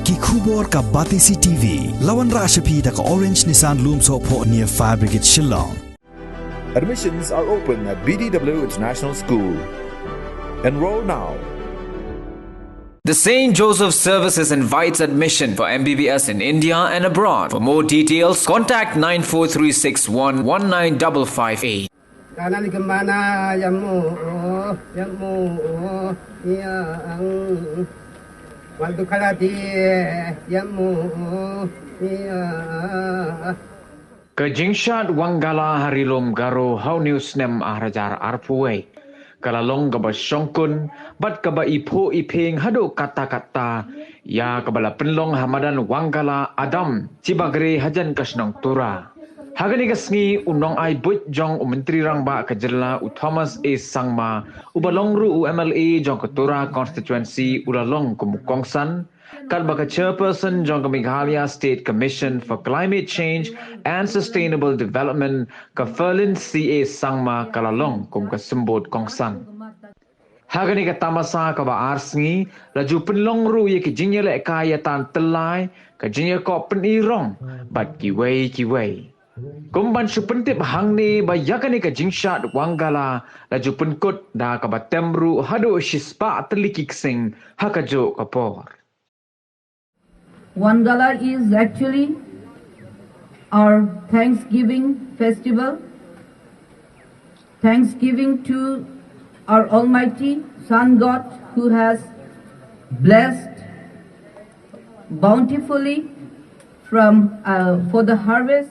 ki khubor ka Batisi TV lawan ra shapi da ka Orange Nissan Lumso pho near Fire Brigade Shillong. Admissions are open at BDW International School. Enroll now. The St. Joseph Services invites admission for MBBS in India and abroad. For more details, contact 94361 Kanan kemana yamu yang waktu kalati yamu Kejingshat Wanggala Harilom Garo How News Nem Ahrajar Arpuwe Kalalong Gaba Shongkun Bat Gaba Ipo Iping Hado Kata-Kata Ya Kabala Penlong Hamadan Wanggala Adam Cibagre Hajan Kasnong Tura Hagani Kasngi Unong Ai But Jong Menteri Rangba Kajerla U Thomas A. Sangma Ubalongru U MLA Jong Ketura Constituency Ulalong Kumukongsan Kalbaka Chairperson Jong Meghalaya State Commission for Climate Change and Sustainable Development Kaferlin C.A. Sangma Kalalong Kum Kasembod Kongsan. Hagani Katamasa Kaba Arsngi Laju Penlong Ru Ye Kijinya Le Kaya Tan Telai Kajinya Kop Penirong Bat Kiwei Kumban Supentip Hangni Bayakani Kajingshat Wanggala Laju Penkut Da Kabatemru Hado Shispa Telikik Sing Hakajo Kapor. Wanggala is actually our Thanksgiving festival. Thanksgiving to our Almighty Sun God who has blessed bountifully for the harvest.